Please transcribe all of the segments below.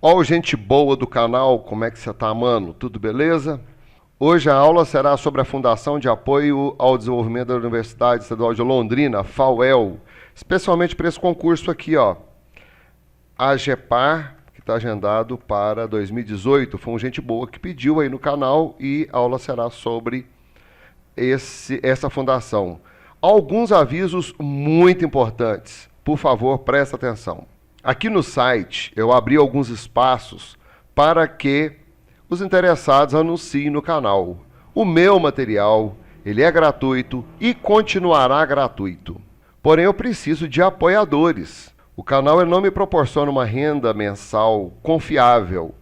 Ó, gente boa do canal, como é que você tá, mano? Tudo beleza? Hoje a aula será sobre a Fundação de Apoio ao Desenvolvimento da Universidade Estadual de Londrina, FAUEL, especialmente para esse concurso aqui, ó, AGEPAR, que está agendado para 2018. Foi um gente boa que pediu aí no canal e a aula será sobre essa fundação. Alguns avisos muito importantes. Por favor, presta atenção. Aqui no site eu abri alguns espaços para que os interessados anunciem no canal. O meu material, ele é gratuito e continuará gratuito. Porém, eu preciso de apoiadores. O canal ele não me proporciona uma renda mensal confiável.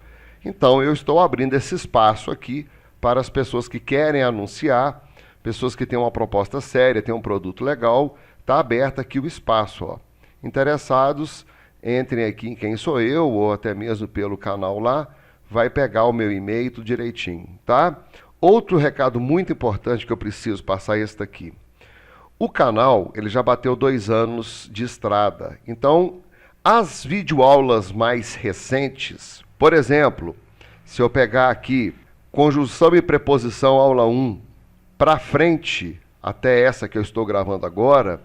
Então, eu estou abrindo esse espaço aqui para as pessoas que querem anunciar, pessoas que têm uma proposta séria, têm um produto legal. Está aberto aqui o espaço, ó. Interessados, entrem aqui em Quem Sou Eu, ou até mesmo pelo canal lá, vai pegar o meu e-mail tudo direitinho, tá? Outro recado muito importante que eu preciso passar é este aqui. O canal, ele já bateu 2 anos de estrada. Então, as videoaulas mais recentes, por exemplo, se eu pegar aqui conjunção e preposição aula 1 para frente, até essa que eu estou gravando agora,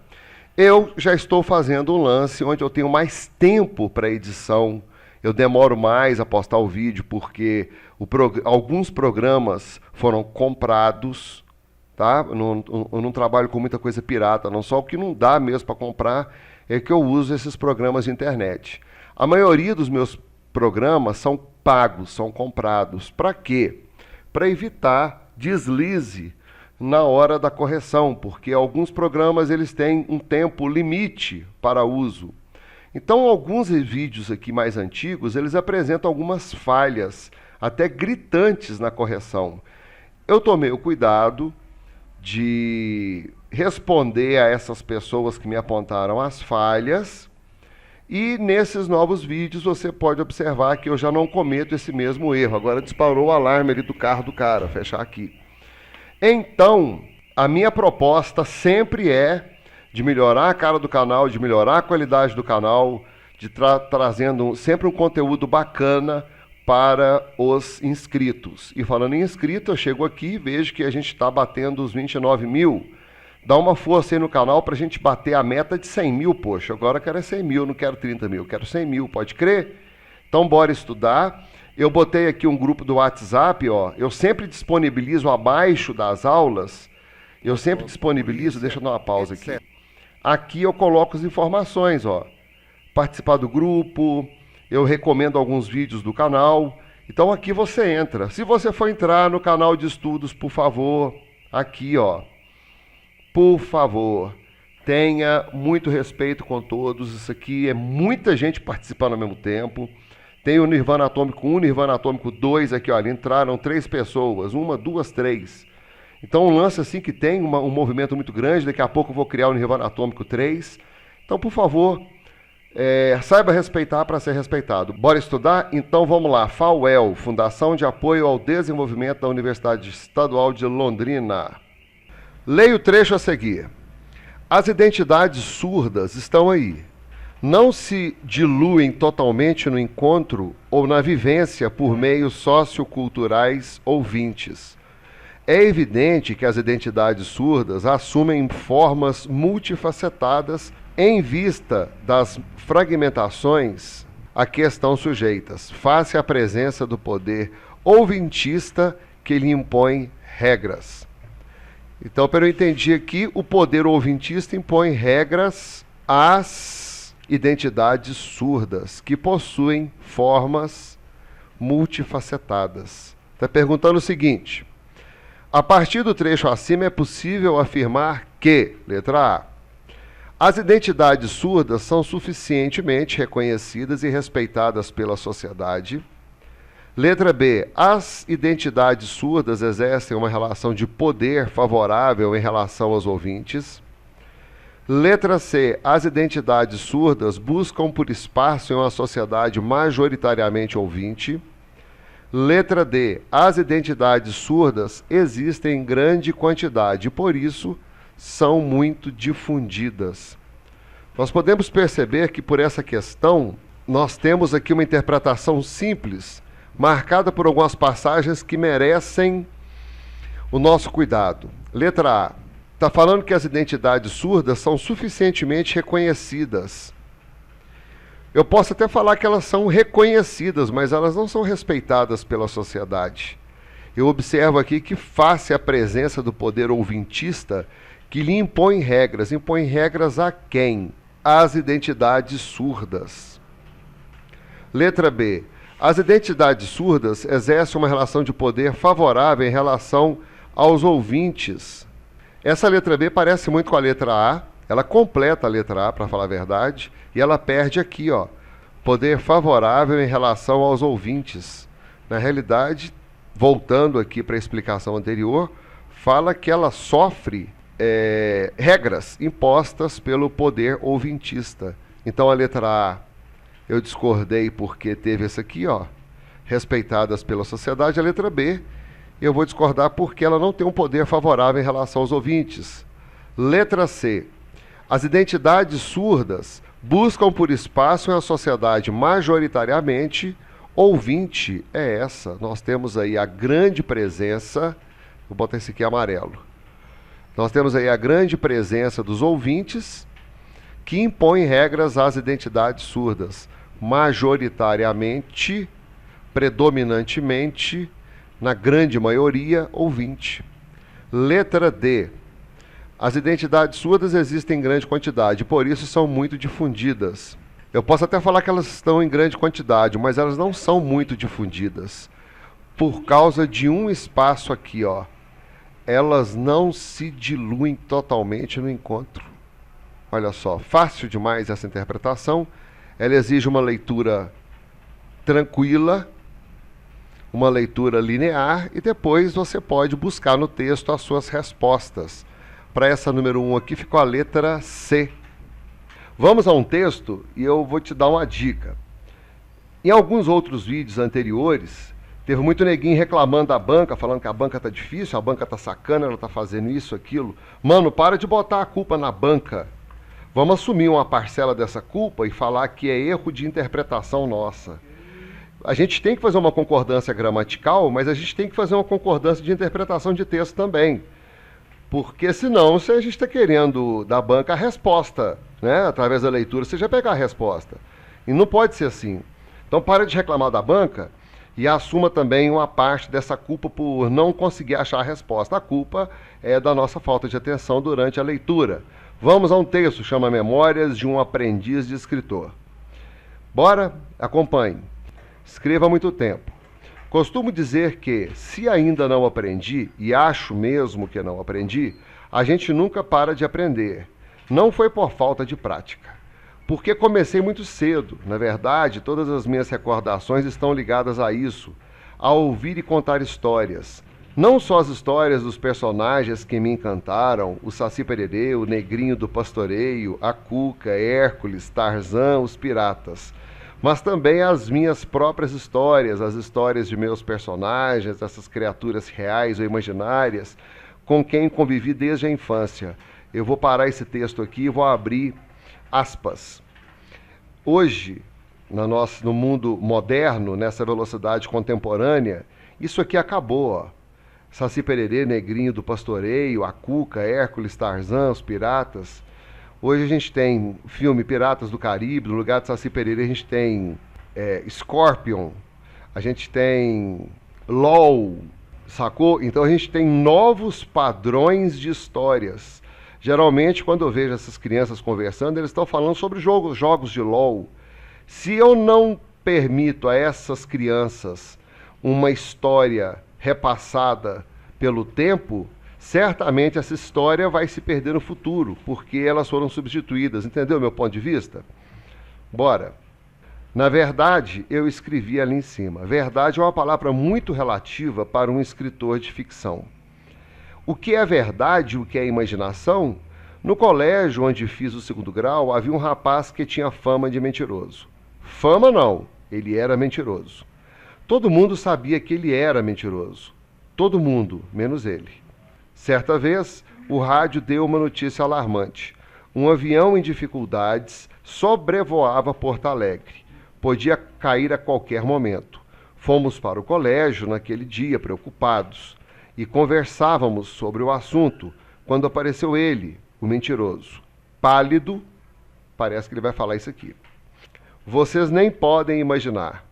eu já estou fazendo um lance onde eu tenho mais tempo para edição. Eu demoro mais a postar o vídeo porque alguns programas foram comprados, tá? Eu não trabalho com muita coisa pirata, não. Só o que não dá mesmo para comprar é que eu uso esses programas de internet. A maioria dos meus programas são pagos, são comprados. Para quê? Para evitar deslize na hora da correção, porque alguns programas eles têm um tempo limite para uso. Então, alguns vídeos aqui mais antigos, eles apresentam algumas falhas, até gritantes na correção. Eu tomei o cuidado de responder a essas pessoas que me apontaram as falhas, e nesses novos vídeos você pode observar que eu já não cometo esse mesmo erro. Agora disparou o alarme ali do carro do cara, fechar aqui. Então, a minha proposta sempre é de melhorar a cara do canal, de melhorar a qualidade do canal, de trazendo sempre um conteúdo bacana para os inscritos. E falando em inscrito, eu chego aqui e vejo que a gente está batendo os 29 mil. Dá uma força aí no canal para a gente bater a meta de 100 mil, poxa. Agora eu quero 100 mil, não quero 30 mil, quero 100 mil, pode crer? Então, bora estudar. Eu botei aqui um grupo do WhatsApp, ó. Eu sempre disponibilizo abaixo das aulas, deixa eu dar uma pausa aqui. Aqui eu coloco as informações, ó. Participar do grupo, eu recomendo alguns vídeos do canal. Então aqui você entra. Se você for entrar no canal de estudos, por favor, aqui, ó. Por favor, tenha muito respeito com todos. Isso aqui é muita gente participando ao mesmo tempo. Tem o Nirvana Atômico 1, Nirvana Atômico 2 aqui, olha, entraram 3 pessoas, 1, 2, 3. Então um lance assim que tem um movimento muito grande, daqui a pouco eu vou criar o Nirvana Atômico 3. Então, por favor, saiba respeitar para ser respeitado. Bora estudar? Então vamos lá, FAUEL, Fundação de Apoio ao Desenvolvimento da Universidade Estadual de Londrina. Leia o trecho a seguir. As identidades surdas estão aí. Não se diluem totalmente no encontro ou na vivência por meios socioculturais ouvintes. É evidente que as identidades surdas assumem formas multifacetadas em vista das fragmentações a que estão sujeitas, face à presença do poder ouvintista que lhe impõe regras. Então, pelo que eu entendi aqui, o poder ouvintista impõe regras às identidades surdas, que possuem formas multifacetadas. Está perguntando o seguinte: a partir do trecho acima é possível afirmar que, letra A, as identidades surdas são suficientemente reconhecidas e respeitadas pela sociedade. Letra B, as identidades surdas exercem uma relação de poder favorável em relação aos ouvintes. Letra C, as identidades surdas buscam por espaço em uma sociedade majoritariamente ouvinte. Letra D, as identidades surdas existem em grande quantidade e, por isso, são muito difundidas. Nós podemos perceber que, por essa questão, nós temos aqui uma interpretação simples, marcada por algumas passagens que merecem o nosso cuidado. Letra A. Está falando que as identidades surdas são suficientemente reconhecidas. Eu posso até falar que elas são reconhecidas, mas elas não são respeitadas pela sociedade. Eu observo aqui que, face à presença do poder ouvintista, que lhe impõe regras a quem? Às identidades surdas. Letra B. As identidades surdas exercem uma relação de poder favorável em relação aos ouvintes. Essa letra B parece muito com a letra A, ela completa a letra A, para falar a verdade, e ela perde aqui, ó, poder favorável em relação aos ouvintes. Na realidade, voltando aqui para a explicação anterior, fala que ela sofre regras impostas pelo poder ouvintista. Então a letra A, eu discordei porque teve essa aqui, ó, respeitadas pela sociedade. A letra B, eu vou discordar porque ela não tem um poder favorável em relação aos ouvintes. Letra C, as identidades surdas buscam por espaço em uma sociedade majoritariamente ouvinte. É essa. Nós temos aí a grande presença, vou botar esse aqui amarelo. Nós temos aí a grande presença dos ouvintes que impõem regras às identidades surdas, majoritariamente, predominantemente, na grande maioria, ouvinte. Letra D. As identidades surdas existem em grande quantidade, por isso são muito difundidas. Eu posso até falar que elas estão em grande quantidade, mas elas não são muito difundidas. Por causa de um espaço aqui, ó. Elas não se diluem totalmente no encontro. Olha só, fácil demais essa interpretação. Ela exige uma leitura tranquila, uma leitura linear, e depois você pode buscar no texto as suas respostas. Para essa número 1 aqui ficou a letra C. Vamos a um texto e eu vou te dar uma dica. Em alguns outros vídeos anteriores, teve muito neguinho reclamando da banca, falando que a banca tá difícil, a banca tá sacana, ela tá fazendo isso, aquilo. Mano, para de botar a culpa na banca. Vamos assumir uma parcela dessa culpa e falar que é erro de interpretação nossa. A gente tem que fazer uma concordância gramatical, mas a gente tem que fazer uma concordância de interpretação de texto também. Porque senão, se a gente está querendo da banca a resposta, né, através da leitura, você já pegar a resposta. E não pode ser assim. Então para de reclamar da banca e assuma também uma parte dessa culpa por não conseguir achar a resposta. A culpa é da nossa falta de atenção durante a leitura. Vamos a um texto, chama Memórias de um Aprendiz de Escritor. Bora? Acompanhe. Escreva há muito tempo. Costumo dizer que, se ainda não aprendi, e acho mesmo que não aprendi, a gente nunca para de aprender. Não foi por falta de prática. Porque comecei muito cedo. Na verdade, todas as minhas recordações estão ligadas a isso, a ouvir e contar histórias. Não só as histórias dos personagens que me encantaram, o Saci Pererê, o Negrinho do Pastoreio, a Cuca, Hércules, Tarzan, os piratas, mas também as minhas próprias histórias, as histórias de meus personagens, essas criaturas reais ou imaginárias, com quem convivi desde a infância. Eu vou parar esse texto aqui e vou abrir aspas. Hoje, no mundo moderno, nessa velocidade contemporânea, isso aqui acabou, ó. Saci Pererê, Negrinho do Pastoreio, a Cuca, Hércules, Tarzan, os piratas. Hoje a gente tem o filme Piratas do Caribe, no lugar de Saci Pererê a gente tem Scorpion, a gente tem LOL, sacou? Então a gente tem novos padrões de histórias. Geralmente, quando eu vejo essas crianças conversando, eles estão falando sobre jogos de LOL. Se eu não permito a essas crianças uma história repassada pelo tempo, certamente essa história vai se perder no futuro, porque elas foram substituídas. Entendeu meu ponto de vista? Bora. Na verdade, eu escrevi ali em cima. Verdade é uma palavra muito relativa para um escritor de ficção. O que é verdade e o que é imaginação? No colégio onde fiz o 2º grau, havia um rapaz que tinha fama de mentiroso. Fama não, ele era mentiroso. Todo mundo sabia que ele era mentiroso. Todo mundo, menos ele. Certa vez, o rádio deu uma notícia alarmante. Um avião em dificuldades sobrevoava Porto Alegre. Podia cair a qualquer momento. Fomos para o colégio naquele dia, preocupados, e conversávamos sobre o assunto, quando apareceu ele, o mentiroso. Pálido, parece que ele vai falar isso aqui. Vocês nem podem imaginar.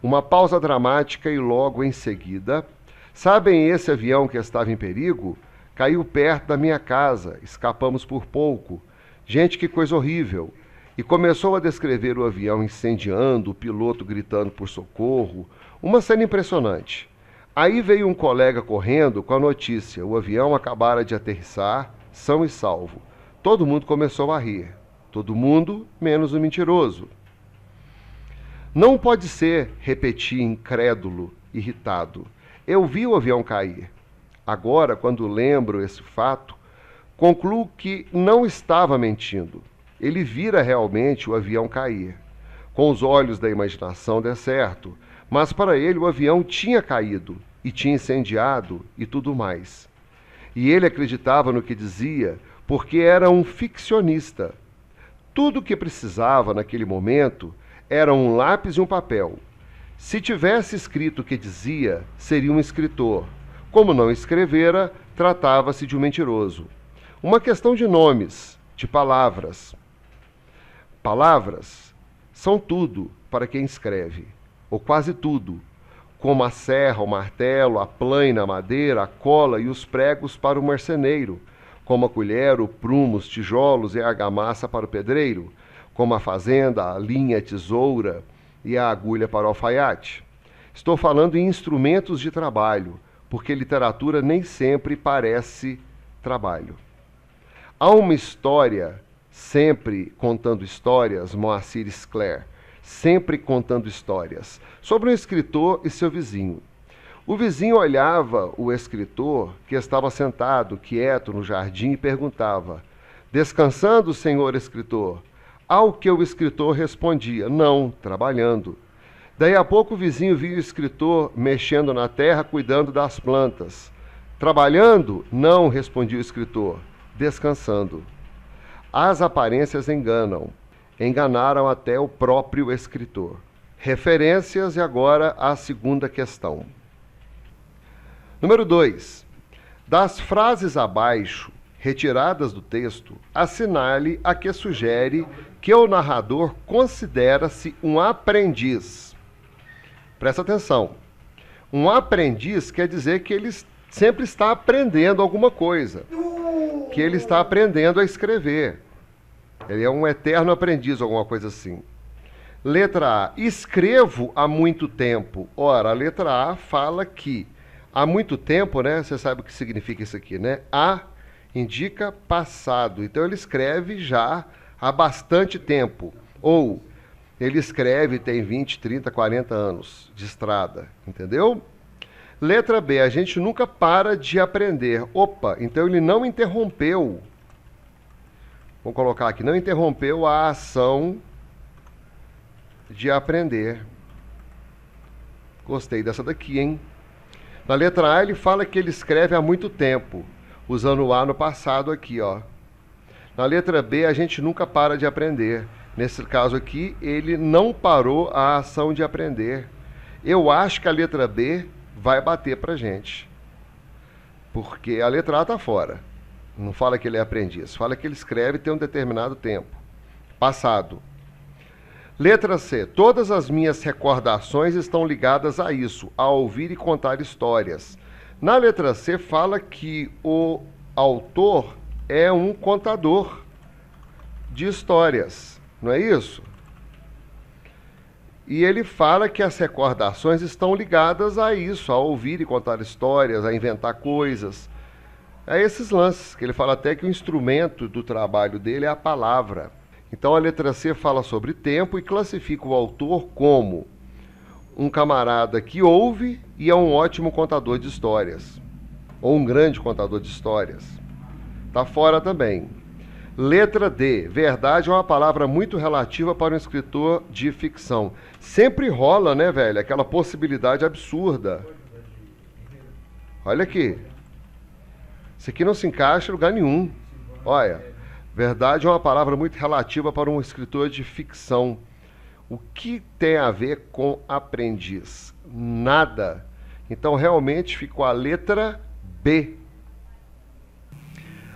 Uma pausa dramática e logo em seguida, sabem esse avião que estava em perigo? Caiu perto da minha casa, escapamos por pouco. Gente, que coisa horrível. E começou a descrever o avião incendiando, o piloto gritando por socorro. Uma cena impressionante. Aí veio um colega correndo com a notícia. O avião acabara de aterrissar, são e salvo. Todo mundo começou a rir. Todo mundo, menos o mentiroso. Não pode ser, repeti incrédulo, irritado. Eu vi o avião cair. Agora, quando lembro esse fato, concluo que não estava mentindo. Ele vira realmente o avião cair. Com os olhos da imaginação, deu certo, mas para ele o avião tinha caído e tinha incendiado e tudo mais. E ele acreditava no que dizia porque era um ficcionista. Tudo o que precisava naquele momento era um lápis e um papel. Se tivesse escrito o que dizia, seria um escritor. Como não escrevera, tratava-se de um mentiroso. Uma questão de nomes, de palavras. Palavras são tudo para quem escreve, ou quase tudo, como a serra, o martelo, a plaina, a madeira, a cola e os pregos para o marceneiro, como a colher, o prumo, os tijolos e a argamassa para o pedreiro, como a fazenda, a linha, a tesoura e a agulha para o alfaiate. Estou falando em instrumentos de trabalho, porque literatura nem sempre parece trabalho. Há uma história, sempre contando histórias, Moacir Scler, sempre contando histórias, sobre um escritor e seu vizinho. O vizinho olhava o escritor, que estava sentado, quieto, no jardim, e perguntava: descansando, senhor escritor? Ao que o escritor respondia: não, trabalhando. Daí a pouco o vizinho viu o escritor mexendo na terra, cuidando das plantas. Trabalhando? Não, respondia o escritor, descansando. As aparências enganam. Enganaram até o próprio escritor. Referências e agora a segunda questão. Número 2. Das frases abaixo, retiradas do texto, assinale a que sugere que o narrador considera-se um aprendiz. Presta atenção. Um aprendiz quer dizer que ele sempre está aprendendo alguma coisa, que ele está aprendendo a escrever. Ele é um eterno aprendiz, alguma coisa assim. Letra A. Escrevo há muito tempo. Ora, a letra A fala que há muito tempo, né? Você sabe o que significa isso aqui, né? A indica passado. Então ele escreve já há bastante tempo. Ou ele escreve tem 20, 30, 40 anos de estrada. Entendeu? Letra B. A gente nunca para de aprender. Opa, então ele não interrompeu. Vou colocar aqui. Não interrompeu a ação de aprender. Gostei dessa daqui, hein? Na letra A ele fala que ele escreve há muito tempo, usando o A no passado aqui, ó. Na letra B a gente nunca para de aprender. Nesse caso aqui, ele não parou a ação de aprender. Eu acho que a letra B vai bater pra gente. Porque a letra A tá fora. Não fala que ele é aprendiz. Fala que ele escreve tem um determinado tempo. Passado. Letra C. Todas as minhas recordações estão ligadas a isso, a ouvir e contar histórias. Na letra C fala que o autor é um contador de histórias. Não é isso? E ele fala que as recordações estão ligadas a isso, a ouvir e contar histórias, a inventar coisas. É esses lances, que ele fala até que o instrumento do trabalho dele é a palavra. Então a letra C fala sobre tempo e classifica o autor como um camarada que ouve e é um ótimo contador de histórias. Ou um grande contador de histórias. Está fora também. Letra D. Verdade é uma palavra muito relativa para um escritor de ficção. Sempre rola, né, velho? Aquela possibilidade absurda. Olha aqui. Isso aqui não se encaixa em lugar nenhum. Olha. Verdade é uma palavra muito relativa para um escritor de ficção. O que tem a ver com aprendiz? Nada. Então, realmente, ficou a letra B.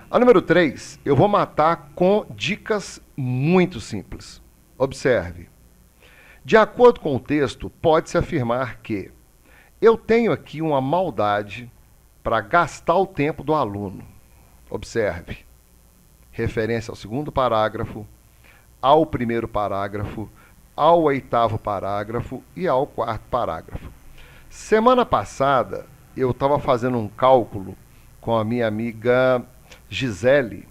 A número 3, eu vou matar com dicas muito simples. Observe. De acordo com o texto, pode-se afirmar que eu tenho aqui uma maldade para gastar o tempo do aluno. Observe. Referência ao segundo parágrafo, ao primeiro parágrafo, ao oitavo parágrafo e ao quarto parágrafo. Semana passada, eu estava fazendo um cálculo com a minha amiga Gisele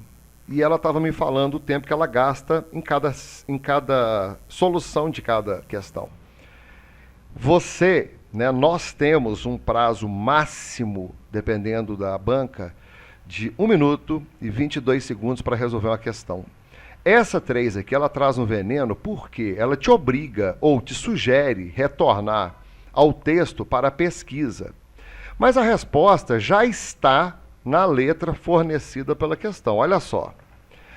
e ela estava me falando o tempo que ela gasta em cada solução de cada questão. Nós temos um prazo máximo, dependendo da banca, de 1 minuto e 22 segundos para resolver uma questão. Essa 3 aqui, ela traz um veneno porque ela te obriga ou te sugere retornar ao texto para a pesquisa. Mas a resposta já está na letra fornecida pela questão. Olha só.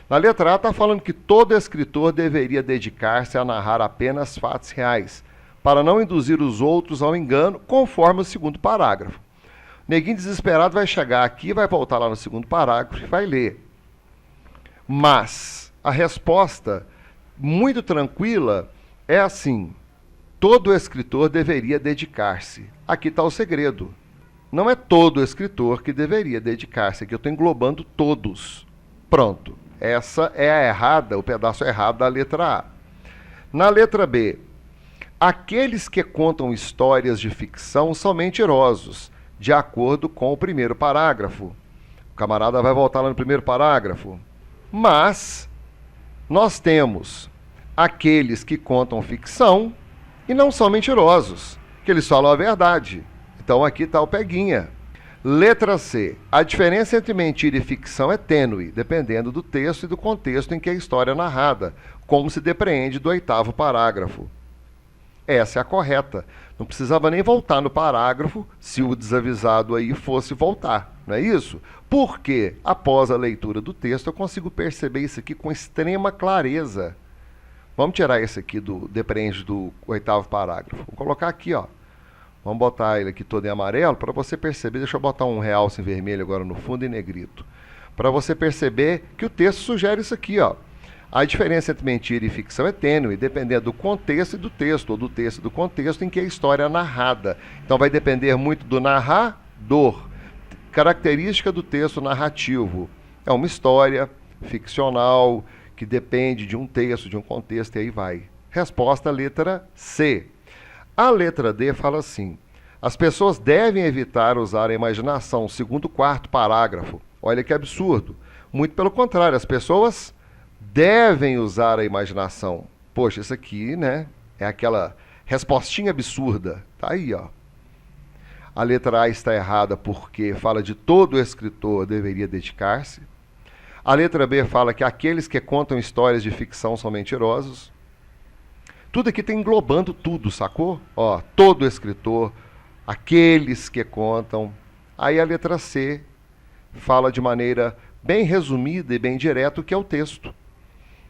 Na letra A está falando que todo escritor deveria dedicar-se a narrar apenas fatos reais, para não induzir os outros ao engano, conforme o segundo parágrafo. O neguinho desesperado vai chegar aqui, vai voltar lá no segundo parágrafo e vai ler. Mas a resposta, muito tranquila, é assim: todo escritor deveria dedicar-se. Aqui está o segredo. Não é todo escritor que deveria dedicar-se. Aqui eu estou englobando todos. Pronto. Essa é a errada, o pedaço errado da letra A. Na letra B, aqueles que contam histórias de ficção são mentirosos, de acordo com o primeiro parágrafo. O camarada vai voltar lá no primeiro parágrafo. Mas nós temos aqueles que contam ficção e não são mentirosos, que eles falam a verdade. Então aqui está o peguinha. Letra C. A diferença entre mentira e ficção é tênue, dependendo do texto e do contexto em que a história é narrada, como se depreende do oitavo parágrafo. Essa é a correta. Não precisava nem voltar no parágrafo se o desavisado aí fosse voltar, não é isso? Porque, após a leitura do texto, eu consigo perceber isso aqui com extrema clareza. Vamos tirar esse aqui do depreende do oitavo parágrafo. Vou colocar aqui, ó. Vamos botar ele aqui todo em amarelo para você perceber. Deixa eu botar um realce em vermelho agora no fundo e negrito. Para você perceber que o texto sugere isso aqui, ó. A diferença entre mentira e ficção é tênue, dependendo do contexto e do texto, ou do texto e do contexto em que a história é narrada. Então vai depender muito do narrador. Característica do texto narrativo. É uma história ficcional que depende de um texto, de um contexto, e aí vai. Resposta, letra C. A letra D fala assim: as pessoas devem evitar usar a imaginação, segundo o quarto parágrafo. Olha que absurdo. Muito pelo contrário, as pessoas devem usar a imaginação. Poxa, isso aqui, né, é aquela respostinha absurda. Tá aí, ó. A letra A está errada porque fala de todo escritor deveria dedicar-se. A letra B fala que aqueles que contam histórias de ficção são mentirosos. Tudo aqui está englobando tudo, sacou? Ó, todo escritor, aqueles que contam. Aí a letra C fala de maneira bem resumida e bem direta o que é o texto.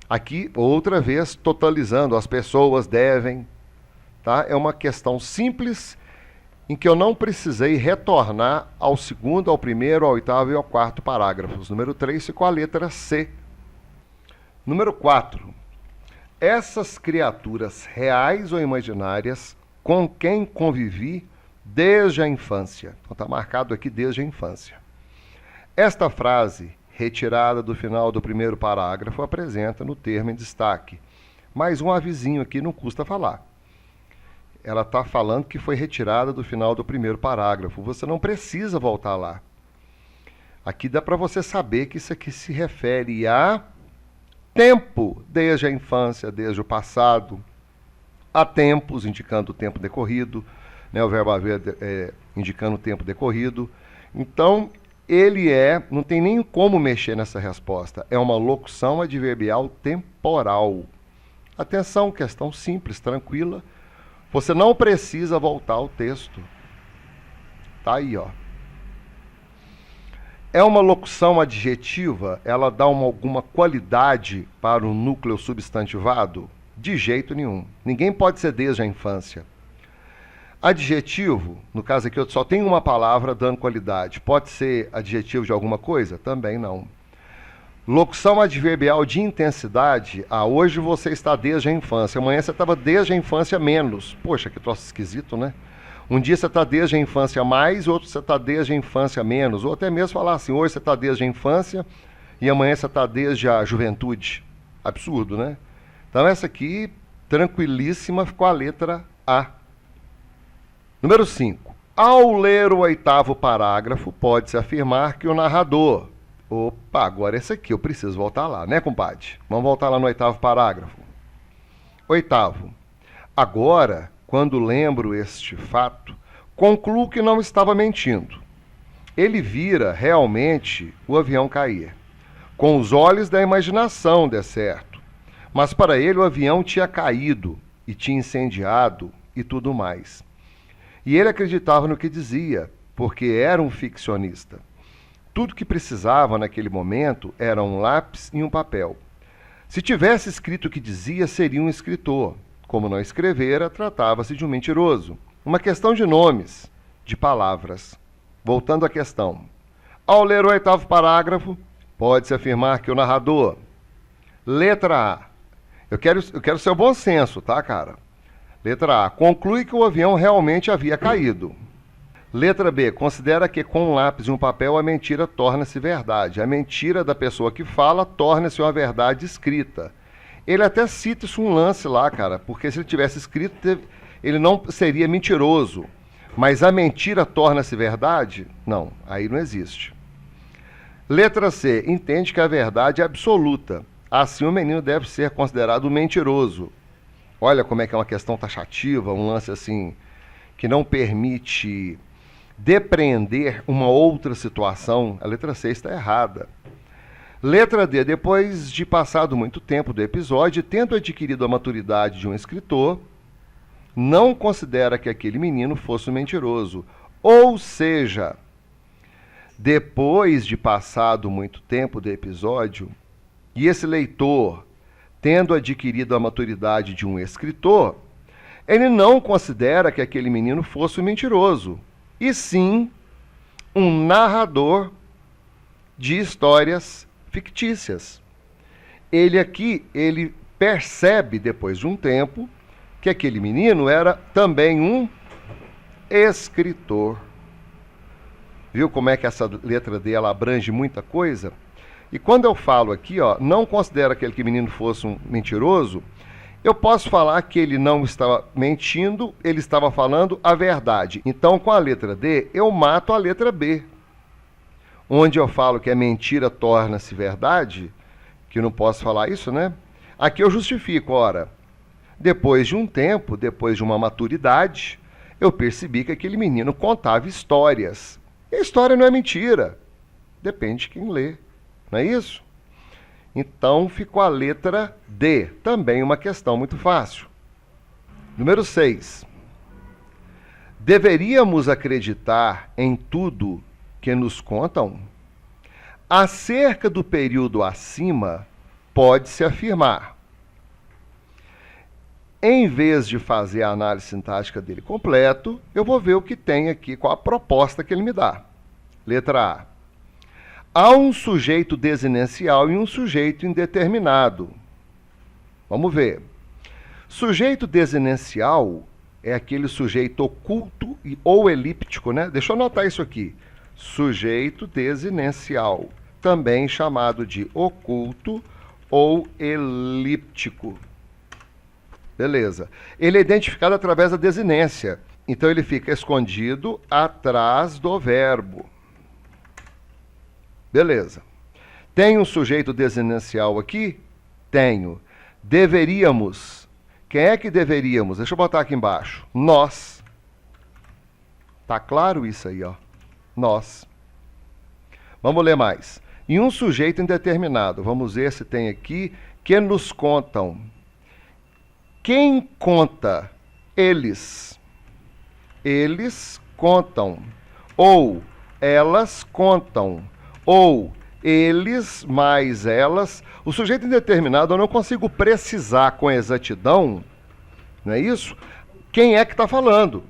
Aqui, outra vez, totalizando, as pessoas devem. Tá? É uma questão simples em que eu não precisei retornar ao segundo, ao primeiro, ao oitavo e ao quarto parágrafos. Número 3 ficou a letra C. Número 4. Essas criaturas reais ou imaginárias com quem convivi desde a infância. Então está marcado aqui desde a infância. Esta frase, retirada do final do primeiro parágrafo, apresenta no termo em destaque. Mais um avisinho aqui, não custa falar. Ela está falando que foi retirada do final do primeiro parágrafo. Você não precisa voltar lá. Aqui dá para você saber que isso aqui se refere a tempo, desde a infância, desde o passado, há tempos, indicando o tempo decorrido, né, o verbo haver indicando o tempo decorrido. Então, não tem nem como mexer nessa resposta. É uma locução adverbial temporal. Atenção, questão simples, tranquila. Você não precisa voltar ao texto. Tá aí, ó. É uma locução adjetiva, ela dá alguma qualidade para o núcleo substantivado? De jeito nenhum. Ninguém pode ser desde a infância. Adjetivo, no caso aqui eu só tenho uma palavra dando qualidade. Pode ser adjetivo de alguma coisa? Também não. Locução adverbial de intensidade. Hoje você está desde a infância. Amanhã você estava desde a infância menos. Poxa, que troço esquisito, né? Um dia você está desde a infância mais, outro você está desde a infância menos. Ou até mesmo falar assim, hoje você está desde a infância e amanhã você está desde a juventude. Absurdo, né? Então essa aqui, tranquilíssima, ficou a letra A. Número 5. Ao ler o 8º parágrafo, pode-se afirmar que o narrador... Opa, agora esse aqui, eu preciso voltar lá, né, compadre? Vamos voltar lá no 8º parágrafo. 8º. Agora, quando lembro este fato, concluo que não estava mentindo. Ele vira realmente o avião cair. Com os olhos da imaginação, de certo. Mas para ele o avião tinha caído e tinha incendiado e tudo mais. E ele acreditava no que dizia, porque era um ficcionista. Tudo que precisava naquele momento era um lápis e um papel. Se tivesse escrito o que dizia, seria um escritor. Como não escrevera, tratava-se de um mentiroso. Uma questão de nomes, de palavras. Voltando à questão. Ao ler o 8º parágrafo, pode-se afirmar que o narrador... Letra A. Eu quero seu bom senso, tá, cara? Letra A. Conclui que o avião realmente havia caído. Letra B. Considera que com um lápis e um papel a mentira torna-se verdade. A mentira da pessoa que fala torna-se uma verdade escrita. Ele até cita isso um lance lá, cara, porque se ele tivesse escrito, ele não seria mentiroso. Mas a mentira torna-se verdade? Não, aí não existe. Letra C. Entende que a verdade é absoluta. Assim o menino deve ser considerado mentiroso. Olha como é que é uma questão taxativa, um lance assim, que não permite depreender uma outra situação. A letra C está errada. Letra D. Depois de passado muito tempo do episódio, tendo adquirido a maturidade de um escritor, não considera que aquele menino fosse um mentiroso. Ou seja, depois de passado muito tempo do episódio, e esse leitor, tendo adquirido a maturidade de um escritor, ele não considera que aquele menino fosse um mentiroso, e sim um narrador de histórias fictícias. Ele percebe, depois de um tempo, que aquele menino era também um escritor. Viu como é que essa letra D ela abrange muita coisa? E quando eu falo aqui, ó, não considera que aquele menino fosse um mentiroso, eu posso falar que ele não estava mentindo, ele estava falando a verdade. Então, com a letra D, eu mato a letra B. Onde eu falo que a mentira torna-se verdade, que eu não posso falar isso, né? Aqui eu justifico, ora, depois de um tempo, depois de uma maturidade, eu percebi que aquele menino contava histórias. E a história não é mentira. Depende de quem lê, não é isso? Então ficou a letra D, também uma questão muito fácil. Número 6. Deveríamos acreditar em tudo que nos contam? Acerca do período acima, pode-se afirmar. Em vez de fazer a análise sintática dele completo, eu vou ver o que tem aqui, qual a proposta que ele me dá. Letra A. Há um sujeito desinencial e um sujeito indeterminado. Vamos ver. Sujeito desinencial é aquele sujeito oculto ou elíptico, né? Deixa eu anotar isso aqui. Sujeito desinencial, também chamado de oculto ou elíptico. Beleza. Ele é identificado através da desinência. Então ele fica escondido atrás do verbo. Beleza. Tem um sujeito desinencial aqui? Tenho. Deveríamos. Quem é que deveríamos? Deixa eu botar aqui embaixo. Nós. Tá claro isso aí, ó? Nós. Vamos ler mais. E um sujeito indeterminado. Vamos ver se tem aqui. Que nos contam. Quem conta? Eles. Eles contam. Ou elas contam. Ou eles mais elas. O sujeito indeterminado eu não consigo precisar com exatidão, não é isso? Quem é que está falando?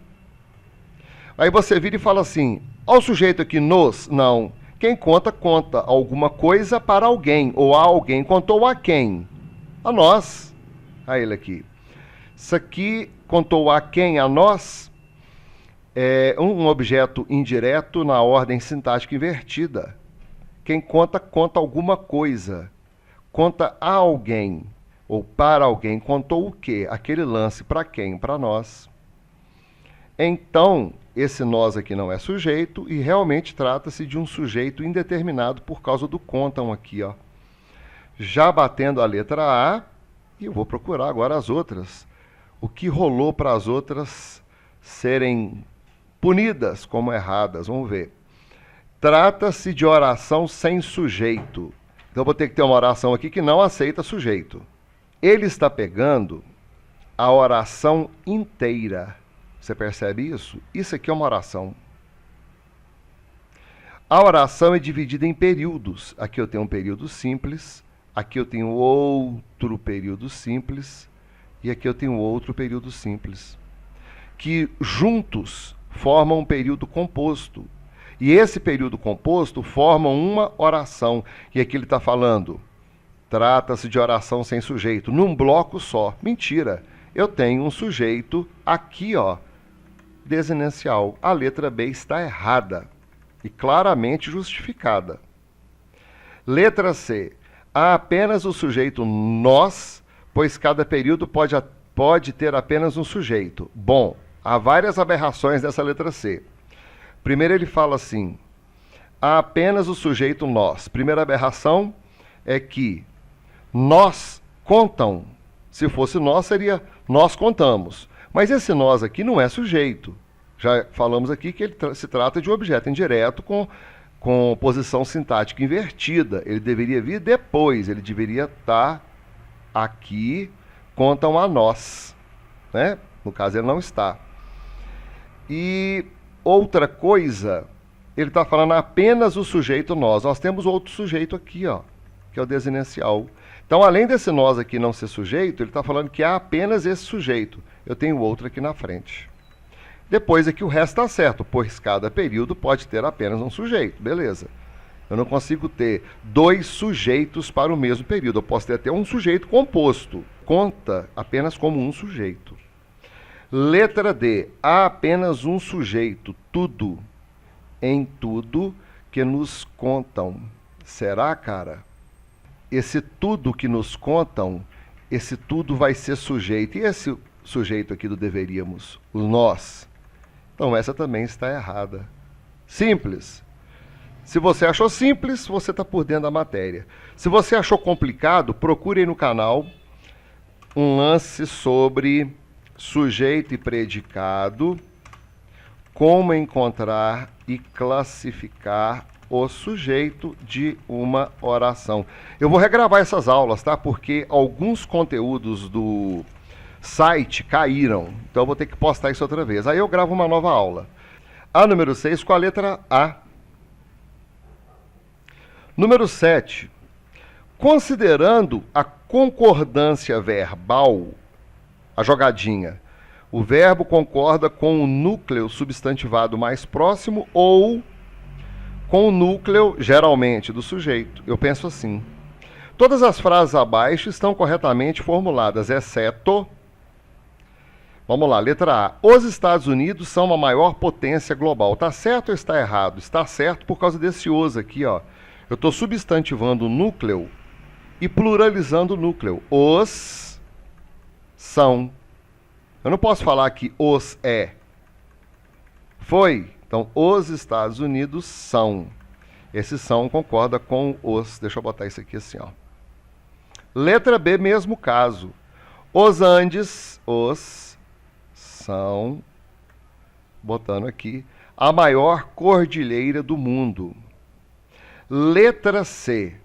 Aí você vira e fala assim, ó o sujeito aqui nos, não. Quem conta, conta alguma coisa para alguém, ou a alguém. Contou a quem? A nós. A ele aqui. Isso aqui contou a quem? A nós. É um objeto indireto na ordem sintática invertida. Quem conta, conta alguma coisa. Conta a alguém, ou para alguém. Contou o quê? Aquele lance para quem? Para nós. Então, esse nós aqui não é sujeito e realmente trata-se de um sujeito indeterminado por causa do contam aqui, ó. Já batendo a letra A, e eu vou procurar agora as outras. O que rolou para as outras serem punidas como erradas? Vamos ver. Trata-se de oração sem sujeito. Então, eu vou ter que ter uma oração aqui que não aceita sujeito. Ele está pegando a oração inteira. Você percebe isso? Isso aqui é uma oração. A oração é dividida em períodos. Aqui eu tenho um período simples, aqui eu tenho outro período simples, e aqui eu tenho outro período simples, que juntos formam um período composto. E esse período composto forma uma oração. E aqui ele está falando, trata-se de oração sem sujeito, num bloco só. Mentira, eu tenho um sujeito aqui, ó, desinicial. A letra B está errada e claramente justificada. Letra C. Há apenas o sujeito nós, pois cada período pode ter apenas um sujeito. Bom, há várias aberrações dessa letra C. Primeiro ele fala assim, há apenas o sujeito nós. Primeira aberração é que nós contam. Se fosse nós, seria nós contamos. Mas esse nós aqui não é sujeito. Já falamos aqui que ele se trata de um objeto indireto com posição sintática invertida. Ele deveria vir depois, ele deveria estar aqui, contam a nós, né? No caso, ele não está. E outra coisa, ele está falando apenas o sujeito nós. Nós temos outro sujeito aqui, ó, que é o desinicial. Então, além desse nós aqui não ser sujeito, ele está falando que há apenas esse sujeito. Eu tenho outro aqui na frente. Depois aqui o resto está certo, pois cada período pode ter apenas um sujeito. Beleza. Eu não consigo ter dois sujeitos para o mesmo período. Eu posso ter até um sujeito composto. Conta apenas como um sujeito. Letra D. Há apenas um sujeito. Tudo. Em tudo que nos contam. Será, cara? Esse tudo que nos contam, esse tudo vai ser sujeito. E esse sujeito aqui do deveríamos? O nós. Então essa também está errada. Simples. Se você achou simples, você está por dentro da matéria. Se você achou complicado, procure aí no canal um lance sobre sujeito e predicado, como encontrar e classificar o sujeito de uma oração. Eu vou regravar essas aulas, tá? Porque alguns conteúdos do site caíram. Então eu vou ter que postar isso outra vez. Aí eu gravo uma nova aula. A número 6 com a letra A. Número 7. Considerando a concordância verbal, a jogadinha, o verbo concorda com o núcleo substantivado mais próximo ou com o núcleo, geralmente, do sujeito. Eu penso assim. Todas as frases abaixo estão corretamente formuladas, exceto... Vamos lá, letra A. Os Estados Unidos são a maior potência global. Está certo ou está errado? Está certo por causa desse os aqui, ó. Eu estou substantivando o núcleo e pluralizando o núcleo. Os são. Eu não posso falar que os é. Foi. Então, os Estados Unidos são. Esse são concorda com os. Deixa eu botar isso aqui assim, ó. Letra B, mesmo caso. Os Andes, os são, botando aqui, a maior cordilheira do mundo. Letra C.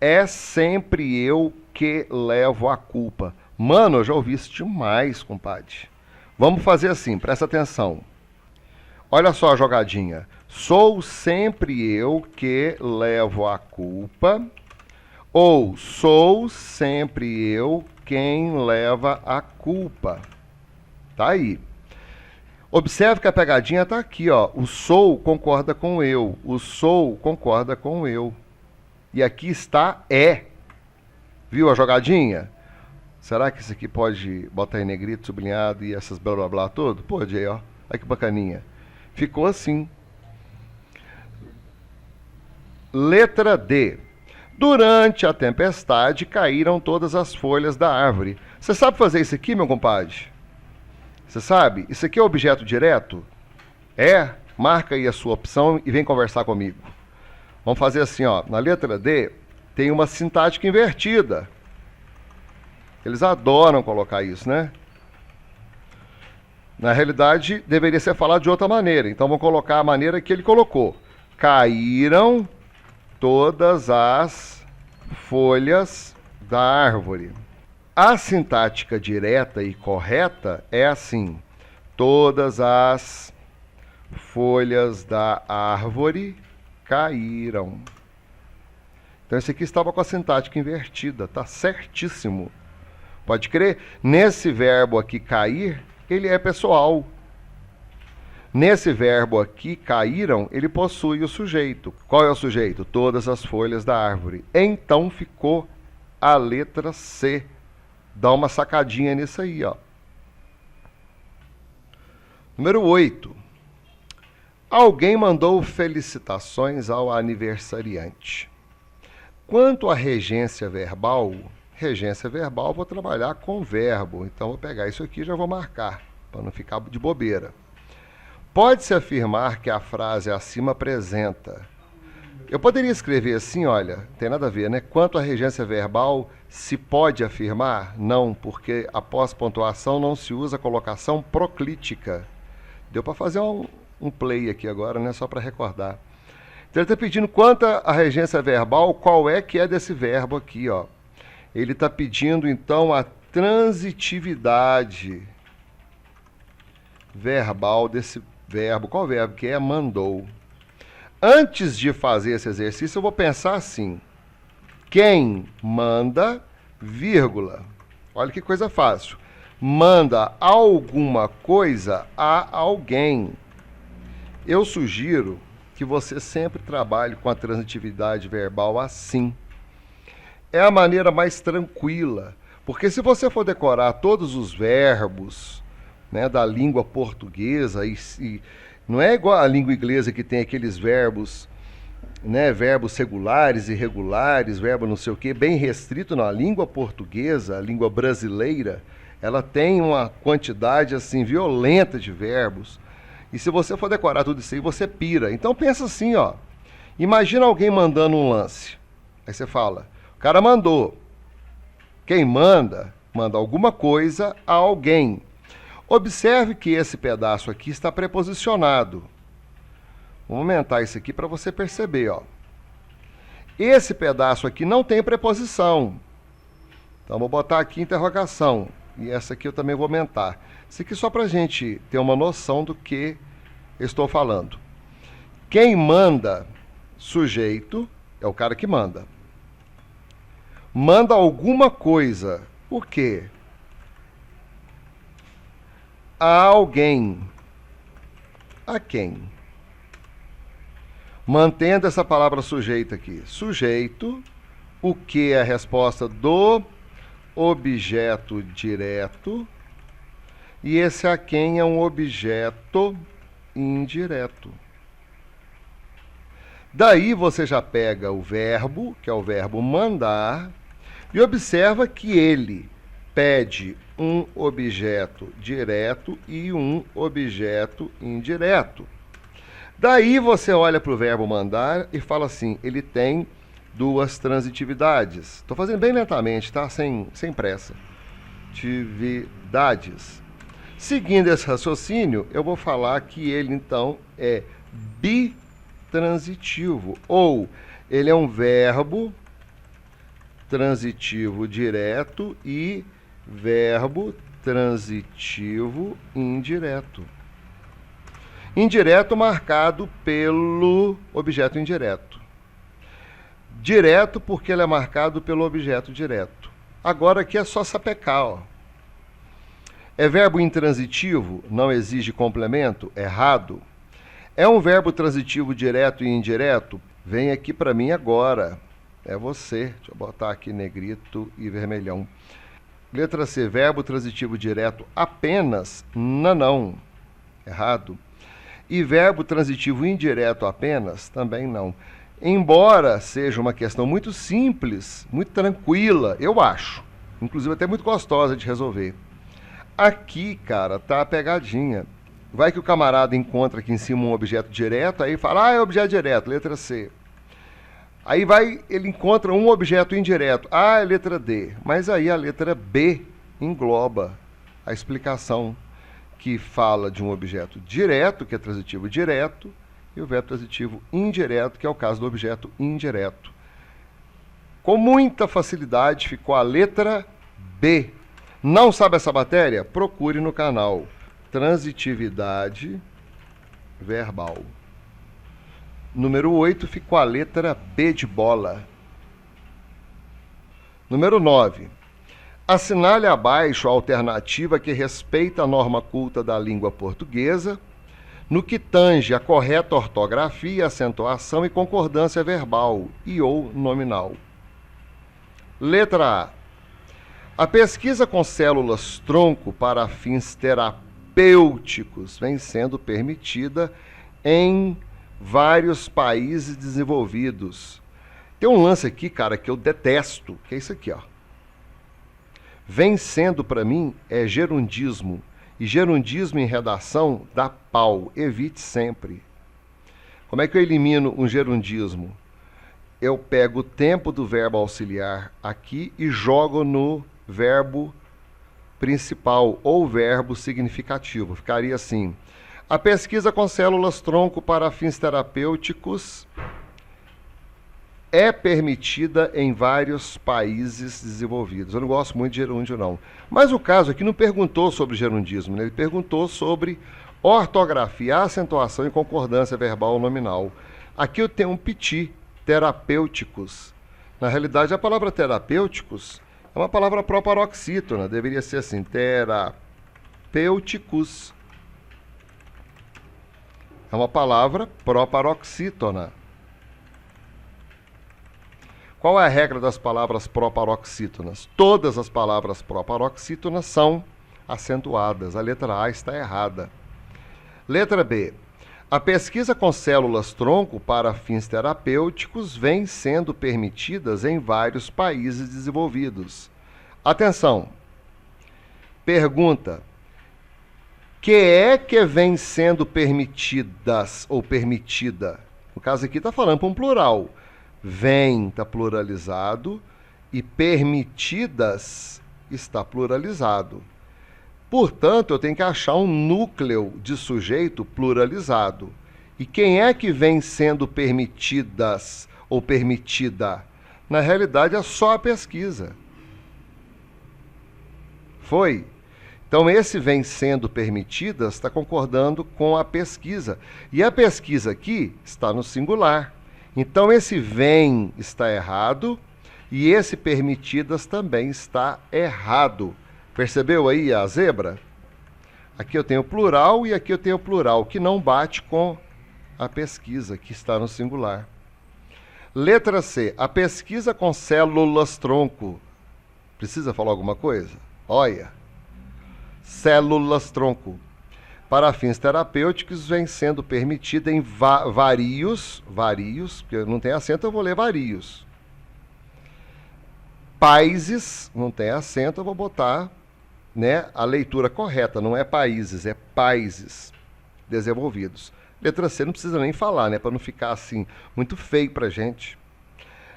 É sempre eu que levo a culpa. Mano, eu já ouvi isso demais, compadre. Vamos fazer assim, presta atenção. Olha só a jogadinha. Sou sempre eu que levo a culpa, ou sou sempre eu quem leva a culpa. Tá aí. Observe que a pegadinha está aqui, ó. O sou concorda com eu. O sou concorda com eu. E aqui está é. Viu a jogadinha? Será que isso aqui pode botar em negrito, sublinhado e essas blá blá blá tudo? Pode aí, ó. Olha que bacaninha. Ficou assim. Letra D. Durante a tempestade caíram todas as folhas da árvore. Você sabe fazer isso aqui, meu compadre? Você sabe? Isso aqui é objeto direto? É? Marca aí a sua opção e vem conversar comigo. Vamos fazer assim, ó. Na letra D tem uma sintática invertida. Eles adoram colocar isso, né? Na realidade, deveria ser falado de outra maneira. Então, vamos colocar a maneira que ele colocou. Caíram todas as folhas da árvore. A sintática direta e correta é assim: todas as folhas da árvore caíram. Então, esse aqui estava com a sintática invertida, tá certíssimo. Pode crer? Nesse verbo aqui, cair, ele é pessoal. Nesse verbo aqui, caíram, ele possui o sujeito. Qual é o sujeito? Todas as folhas da árvore. Então ficou a letra C. Dá uma sacadinha nisso aí, ó. Número 8. Alguém mandou felicitações ao aniversariante. Quanto à regência verbal, vou trabalhar com verbo. Então, vou pegar isso aqui e já vou marcar, para não ficar de bobeira. Pode-se afirmar que a frase acima apresenta. Eu poderia escrever assim, olha, não tem nada a ver, né? Quanto à regência verbal, se pode afirmar? Não, porque após pontuação não se usa colocação proclítica. Deu para fazer um play aqui agora, né? Só para recordar. Então, ele está pedindo quanto à regência verbal, qual é que é desse verbo aqui, ó. Ele está pedindo, então, a transitividade verbal desse verbo. Qual verbo que é? Mandou. Antes de fazer esse exercício, eu vou pensar assim. Quem manda, vírgula. Olha que coisa fácil. Manda alguma coisa a alguém. Eu sugiro que você sempre trabalhe com a transitividade verbal assim. É a maneira mais tranquila. Porque se você for decorar todos os verbos, né, da língua portuguesa, e não é igual à língua inglesa que tem aqueles verbos, né, verbos regulares, irregulares, verbo não sei o quê, bem restrito. Na língua portuguesa, a língua brasileira, ela tem uma quantidade assim violenta de verbos. E se você for decorar tudo isso aí, você pira. Então pensa assim, ó. Imagina alguém mandando um lance. Aí você fala, o cara mandou. Quem manda, manda alguma coisa a alguém. Observe que esse pedaço aqui está preposicionado. Vou aumentar isso aqui para você perceber, ó. Esse pedaço aqui não tem preposição. Então, vou botar aqui interrogação. E essa aqui eu também vou aumentar. Isso aqui só para a gente ter uma noção do que eu estou falando. Quem manda, sujeito, é o cara que manda. Manda alguma coisa. Por quê? A alguém. A quem? Mantendo essa palavra sujeito aqui. Sujeito, o que é a resposta do objeto direto. E esse a quem é um objeto indireto. Daí você já pega o verbo, que é o verbo mandar, e observa que ele pede um objeto direto e um objeto indireto. Daí você olha para o verbo mandar e fala assim, ele tem duas transitividades. Estou fazendo bem lentamente, tá? Sem pressa. Atividades. Seguindo esse raciocínio, eu vou falar que ele, então, é bitransitivo, ou ele é um verbo transitivo direto e verbo transitivo indireto. Indireto marcado pelo objeto indireto. Direto porque ele é marcado pelo objeto direto. Agora aqui é só sapecar, ó. É verbo intransitivo, não exige complemento, errado. É um verbo transitivo direto e indireto? Vem aqui para mim agora. É você. Deixa eu botar aqui negrito e vermelhão. Letra C, verbo transitivo direto apenas? Não. Errado. E verbo transitivo indireto apenas? Também não. Embora seja uma questão muito simples, muito tranquila, eu acho. Inclusive até muito gostosa de resolver. Aqui, cara, tá a pegadinha. Vai que o camarada encontra aqui em cima um objeto direto, aí fala, é objeto direto, letra C. Aí ele encontra um objeto indireto, é letra D. Mas aí a letra B engloba a explicação que fala de um objeto direto, que é transitivo direto, e o verbo transitivo indireto, que é o caso do objeto indireto. Com muita facilidade ficou a letra B. Não sabe essa matéria? Procure no canal Transitividade Verbal. Número 8 ficou a letra B de bola. Número 9. Assinale abaixo a alternativa que respeita a norma culta da língua portuguesa no que tange a correta ortografia, acentuação e concordância verbal e ou nominal. Letra A. A pesquisa com células-tronco para fins terapêuticos vem sendo permitida em vários países desenvolvidos. Tem um lance aqui, cara, que eu detesto, que é isso aqui, ó. Vem sendo, para mim, é gerundismo. E gerundismo em redação dá pau. Evite sempre. Como é que eu elimino um gerundismo? Eu pego o tempo do verbo auxiliar aqui e jogo no verbo principal ou verbo significativo. Ficaria assim. A pesquisa com células-tronco para fins terapêuticos é permitida em vários países desenvolvidos. Eu não gosto muito de gerúndio, não. Mas o caso aqui não perguntou sobre gerundismo, né? Ele perguntou sobre ortografia, acentuação e concordância verbal nominal. Aqui eu tenho um piti, terapêuticos. Na realidade, a palavra terapêuticos é uma palavra proparoxítona, deveria ser assim, terapêuticos. É uma palavra proparoxítona. Qual é a regra das palavras proparoxítonas? Todas as palavras proparoxítonas são acentuadas. A letra A está errada. Letra B. A pesquisa com células-tronco para fins terapêuticos vem sendo permitidas em vários países desenvolvidos. Atenção! Pergunta. Que vem sendo permitidas ou permitida? No caso aqui está falando para um plural. Vem está pluralizado e permitidas está pluralizado. Portanto, eu tenho que achar um núcleo de sujeito pluralizado. E quem é que vem sendo permitidas ou permitida? Na realidade, é só a pesquisa. Foi? Então, esse vem sendo permitidas está concordando com a pesquisa. E a pesquisa aqui está no singular. Então, esse vem está errado e esse permitidas também está errado. Percebeu aí a zebra? Aqui eu tenho plural e aqui eu tenho plural, que não bate com a pesquisa, que está no singular. Letra C. A pesquisa com células-tronco. Precisa falar alguma coisa? Olha. Células-tronco. Para fins terapêuticos, vem sendo permitida em vários, porque não tem acento, eu vou ler vários. Países, não tem acento, eu vou botar, né, a leitura correta, não é países, é países desenvolvidos. Letra C não precisa nem falar, né, para não ficar assim muito feio para a gente.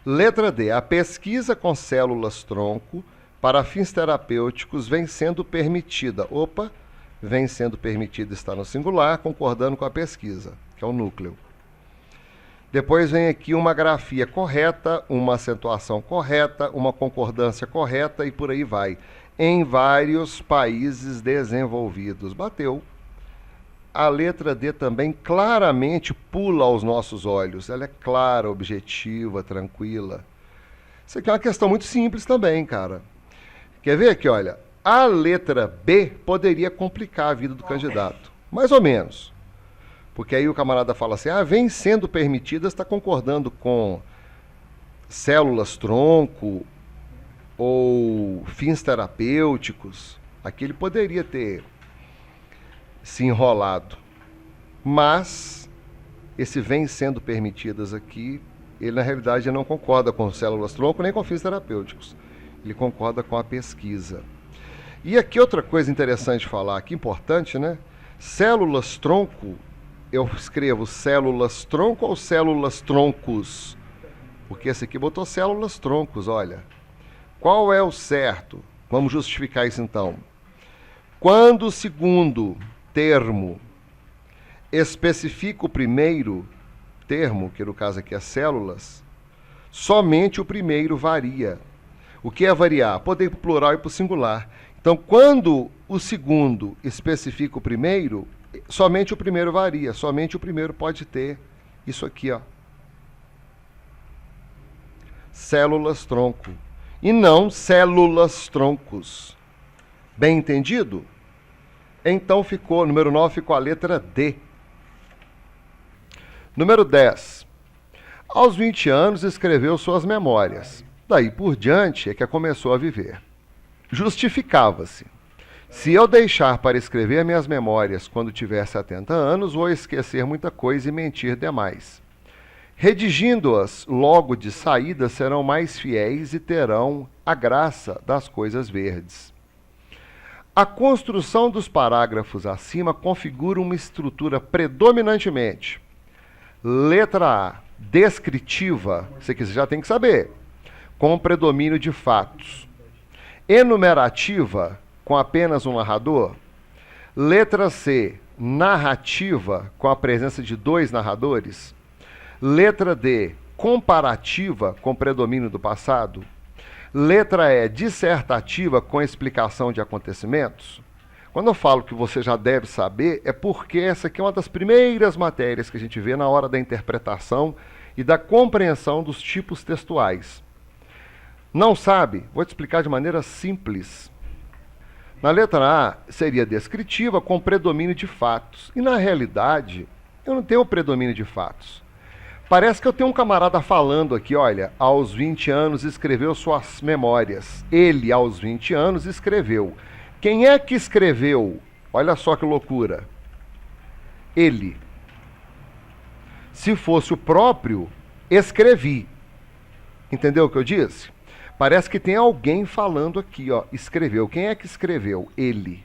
Letra D. A pesquisa com células-tronco para fins terapêuticos vem sendo permitida. Opa! Vem sendo permitido estar no singular, concordando com a pesquisa, que é o núcleo. Depois vem aqui uma grafia correta, uma acentuação correta, uma concordância correta e por aí vai. Em vários países desenvolvidos. Bateu. a letra D também claramente pula aos nossos olhos. Ela é clara, objetiva, tranquila. Isso aqui é uma questão muito simples também, cara. Quer ver aqui, olha? A letra B poderia complicar a vida do candidato. Mais ou menos. Porque aí o camarada fala assim, vem sendo permitidas, está concordando com células-tronco ou fins terapêuticos. Aqui ele poderia ter se enrolado. Mas esse vem sendo permitidas aqui, ele na realidade não concorda com células-tronco nem com fins terapêuticos. Ele concorda com a pesquisa. E aqui outra coisa interessante de falar, aqui importante, né? Células-tronco, eu escrevo células-tronco ou células-troncos? Porque esse aqui botou células-troncos, olha. Qual é o certo? Vamos justificar isso então. Quando o segundo termo especifica o primeiro termo, que no caso aqui é células, somente o primeiro varia. O que é variar? Poder ir para o plural e para o singular. Então, quando o segundo especifica o primeiro, somente o primeiro varia, somente o primeiro pode ter isso aqui, ó. Células-tronco. E não células-troncos. Bem entendido? Então ficou, número 9 ficou a letra D. Número 10. Aos 20 anos escreveu suas memórias. Daí por diante é que começou a viver. Justificava-se. Se eu deixar para escrever minhas memórias quando tiver 70 anos, vou esquecer muita coisa e mentir demais. Redigindo-as logo de saída, serão mais fiéis e terão a graça das coisas verdes. A construção dos parágrafos acima configura uma estrutura predominantemente, letra A, descritiva, isso aqui você já tem que saber, com predomínio de fatos. Enumerativa, com apenas um narrador. Letra C, narrativa, com a presença de 2 narradores. Letra D, comparativa, com predomínio do passado. Letra E, dissertativa, com explicação de acontecimentos. Quando eu falo que você já deve saber, é porque essa aqui é uma das primeiras matérias que a gente vê na hora da interpretação e da compreensão dos tipos textuais. Não sabe? Vou te explicar de maneira simples. Na letra A, seria descritiva com predomínio de fatos. E na realidade, eu não tenho predomínio de fatos. Parece que eu tenho um camarada falando aqui, olha, aos 20 anos escreveu suas memórias. Ele, aos 20 anos, escreveu. Quem é que escreveu? Olha só que loucura. Ele. Se fosse o próprio, escrevi. Entendeu o que eu disse? Parece que tem alguém falando aqui, ó, escreveu. Quem é que escreveu? Ele.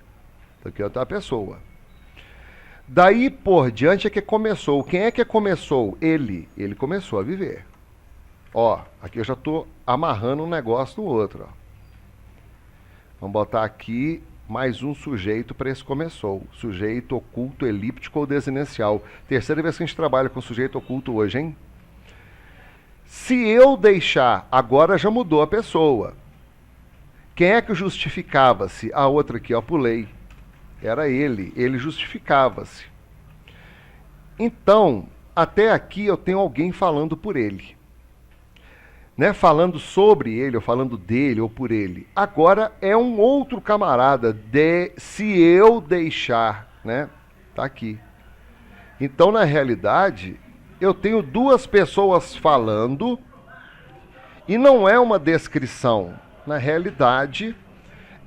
Aqui é outra pessoa. Daí por diante é que começou. Quem é que começou? Ele. Ele começou a viver. Ó, aqui eu já estou amarrando um negócio no outro. Ó. Vamos botar aqui mais um sujeito para esse começou. Sujeito oculto, elíptico ou desinencial. Terceira vez que a gente trabalha com sujeito oculto hoje, hein? Se eu deixar, agora já mudou a pessoa. Quem é que justificava-se? A outra aqui, ó, pulei. Era ele justificava-se. Então, até aqui eu tenho alguém falando por ele. Né? Falando sobre ele, ou falando dele, ou por ele. Agora é um outro camarada, se eu deixar, né? Tá aqui. Então, na realidade, eu tenho 2 pessoas falando e não é uma descrição. Na realidade,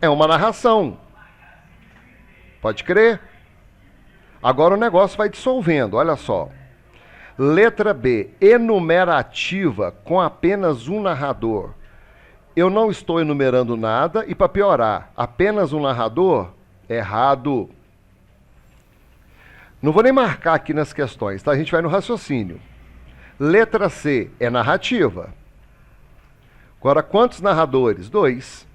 é uma narração. Pode crer? Agora o negócio vai dissolvendo, olha só. Letra B, enumerativa, com apenas um narrador. Eu não estou enumerando nada e, para piorar, apenas um narrador? Errado. Não vou nem marcar aqui nas questões, tá? A gente vai no raciocínio. Letra C é narrativa. Agora, quantos narradores? 2.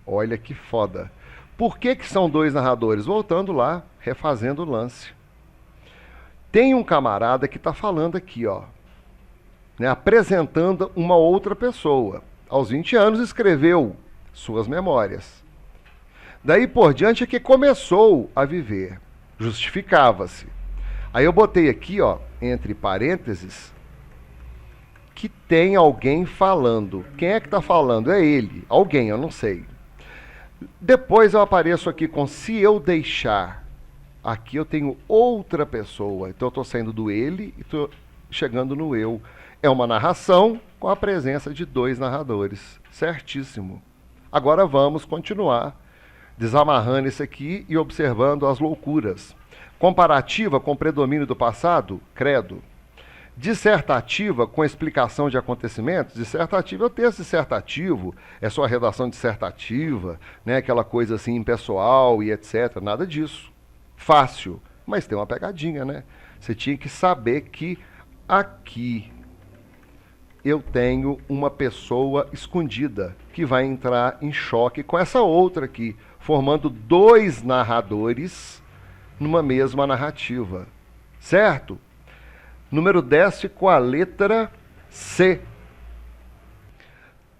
Olha que foda. Por que são 2 narradores? Voltando lá, refazendo o lance. Tem um camarada que está falando aqui, ó, né, apresentando uma outra pessoa. Aos 20 anos escreveu suas memórias. Daí por diante é que começou a viver. Justificava-se. Aí eu botei aqui, ó, entre parênteses, que tem alguém falando. Quem é que está falando? É ele. Alguém, eu não sei. Depois eu apareço aqui com se eu deixar. Aqui eu tenho outra pessoa. Então eu estou saindo do ele e estou chegando no eu. É uma narração com a presença de dois narradores. Certíssimo. Agora vamos continuar desamarrando isso aqui e observando as loucuras. Comparativa com predomínio do passado? Credo. Dissertativa com explicação de acontecimentos? Dissertativa é o texto dissertativo, é sua redação dissertativa, né? Aquela coisa assim impessoal e etc. Nada disso. Fácil, mas tem uma pegadinha, né? Você tinha que saber que aqui eu tenho uma pessoa escondida que vai entrar em choque com essa outra aqui, formando dois narradores numa mesma narrativa. Certo? Número 10 com a letra C.